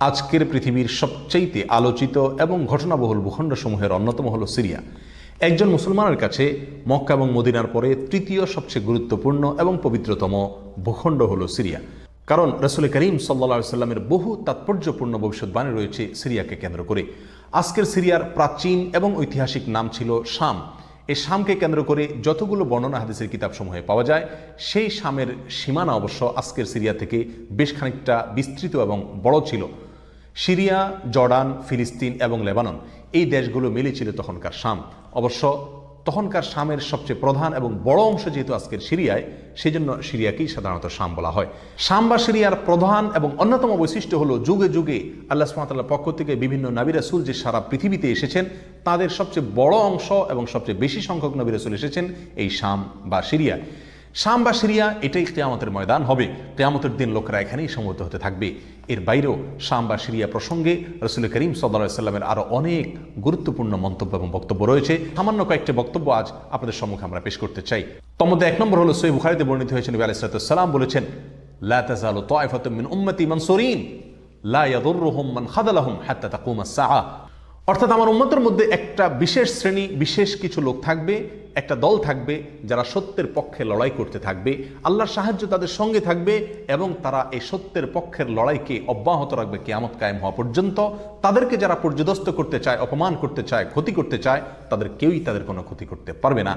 আজকের পৃথিবীর সবচাইতে আলোচিত এবং ঘটনাবহুল ভূখণ্ডসমূহের অন্যতম হলো সিরিয়া। একজন মুসলমানের কাছে মক্কা এবং মদিনার পরে তৃতীয় সবচেয়ে গুরুত্বপূর্ণ এবং পবিত্রতম ভূখণ্ড হলো সিরিয়া। কারণ রাসূল করিম সাল্লাল্লাহু আলাইহি ওয়াসাল্লামের বহু তাৎপর্যপূর্ণ ভবিষ্যৎবাণী রয়েছে সিরিয়াকে কেন্দ্র করে। আজকের সিরিয়ার প্রাচীন এবং ঐতিহাসিক নাম ছিল শাম। এই শামকে কেন্দ্র করে যতগুলো বর্ণনা হাদিসের কিতাবসমূহে পাওয়া যায়, সেই শামের সীমানা অবশ্য আজকের সিরিয়া থেকে বেশ খানিকটা বিস্তৃত এবং বড় ছিল। সিরিয়া, জর্ডান, ফিলিস্তিন এবং লেবানন এই দেশগুলো মিলে ছিল তখনকার শাম। অবশ্য তখনকার শামের সবচেয়ে প্রধান এবং বড় অংশ যেহেতু আজকের সিরিয়ায়, সেই জন্য সিরিয়াকেই সাধারণত শাম বলা হয়। শাম বা সিরিয়ার প্রধান এবং অন্যতম বৈশিষ্ট্য হলো যুগে যুগে আল্লাহ সুবহানাহু ওয়া তাআলার পক্ষ থেকে বিভিন্ন নবী রাসূল যে সারা পৃথিবীতে এসেছেন, তাদের সবচেয়ে বড় অংশ এবং সবচেয়ে বেশি সংখ্যক নবী রাসূল এসেছেন এই শাম বা সিরিয়া। শাম বা সিরিয়া এটাই কিয়ামতের ময়দান হবে। কিয়ামতের দিন লোকেরা এখানেই সমবেত হতে থাকবে। এর বাইরেও শাম বা সিরিয়া প্রসঙ্গে রাসূল করিম সাল্লাল্লাহু আলাইহি ওয়াসাল্লামের আরও অনেক গুরুত্বপূর্ণ মন্তব্য এবং বক্তব্য রয়েছে। সামান্য কয়েকটি বক্তব্য আজ আপনাদের সম্মুখে আমরা পেশ করতে চাই। তার মধ্যে এক নম্বর হলো সহিহ বুখারীতে বর্ণিত হয়েছে, নবী আলাইহিস সালাতু ওয়াস সালাম বলেছেন, লা তাযালু তায়ফাতুম মিন উম্মতি মানসুরিন লা ইয়াদুররুহুম মান খাযালাহুম হাত্তা তাকুমাস সাআহ। অর্থাৎ আমার উম্মতের মধ্যে একটা বিশেষ শ্রেণী, বিশেষ কিছু লোক থাকবে, একটা দল থাকবে যারা সত্যের পক্ষে লড়াই করতে থাকবে, আল্লাহর সাহায্য তাদের সঙ্গে থাকবে এবং তারা এই সত্যের পক্ষের লড়াইকে অব্যাহত রাখবে কিয়ামত কায়েম হওয়া পর্যন্ত। তাদেরকে যারা পর্যদস্ত করতে চায়, অপমান করতে চায়, ক্ষতি করতে চায়, তাদের কেউই তাদের কোনো ক্ষতি করতে পারবে না।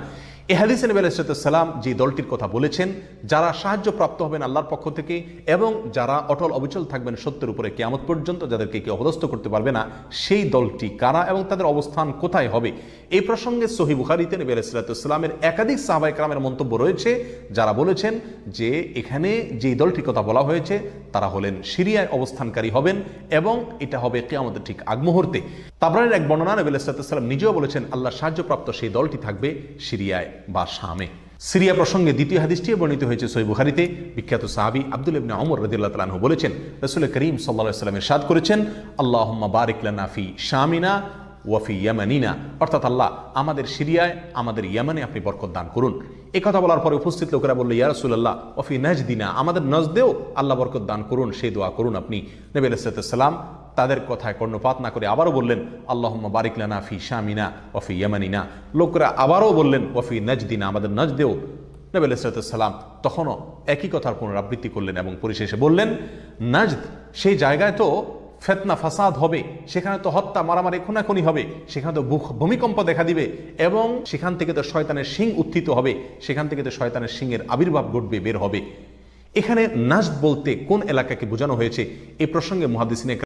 এই হাদিসে নবী আলাইহিস সালাম যে দলটির কথা বলেছেন, যারা সাহায্য প্রাপ্ত হবেন আল্লাহর পক্ষ থেকে এবং যারা অটল অবিচল থাকবেন সত্যের উপরে কিয়ামত পর্যন্ত, যাদেরকে কেউ অপদস্থ করতে পারবে না, সেই দলটি কারা এবং তাদের অবস্থান কোথায় হবে, এই প্রসঙ্গে সহিহ বুখারীতে নবী আলাইহিস সালামের একাধিক সাহাবায়ে কেরামের মন্তব্য রয়েছে, যারা বলেছেন যে এখানে যে দলটির কথা বলা হয়েছে তারা হলেন সিরিয়ায় অবস্থানকারী হবেন এবং এটা হবে কিয়ামতের ঠিক আগ মুহূর্তে। তাবরানীর এক বর্ণনা, নবী আলাইহিস সালাম নিজেও বলেছেন আল্লাহর সাহায্যপ্রাপ্ত সেই দলটি থাকবে সিরিয়ায় বা শামে। সিরিয়া প্রসঙ্গে দ্বিতীয় হাদিসটি বর্ণিত হয়েছে সহিহ বুখারীতে। বিখ্যাত সাহাবী আব্দুল্লাহ ইবনে ওমর রাদিয়াল্লাহু তাআলা আনহু বলেছেন, রাসূল করিম সাল্লাল্লাহু আলাইহি ওয়াসাল্লাম ইরশাদ করেছেন, আল্লাহুম্মা বারিক লানা ফি শামিনা ওয়াফি ইয়ামানিনা, অর্থাৎ আল্লাহ আমাদের সিরিয়ায়, আমাদের ইয়ামানে আপনি বরকত দান করুন। এই কথা বলার পরে উপস্থিত লোকেরা বলল, ইয়া রাসূলুল্লাহ ওয়াফি নাজদিনা, আমাদের নজদেও আল্লাহ বরকত দান করুন, সেই দোয়া করুন আপনি। নবী আলাইহিস সালাম তাদের কথায় কর্ণপাত না করে আবারও বললেন, আল্লাহুম্মা বারিক লানা ফি শামিনা ওয়াফি ইয়ামানিনা। লোকেরা আবারও বললেন ওয়াফি নাজদিনা, আমাদের নজদেও। নবী আলাইহিস সালাম তখনও একই কথার পুনরাবৃত্তি করলেন এবং পরিশেষে বললেন, নাজদ সেই জায়গায় তো ফিতনা ফাসাদ হবে, সেখানে তো হত্যা, মারামারি, খুনাখুনি হবে, সেখানে তো ভূমিকম্প দেখা দিবে এবং সেখান থেকে তো শয়তানের শিং উত্থিত হবে, সেখান থেকে তো শয়তানের শিংয়ের আবির্ভাব ঘটবে, বের হবে। এখানে নাজদ বলতে কোন এলাকাকে বোঝানো হয়েছে, এই প্রসঙ্গে মুহাদ্দিসিনে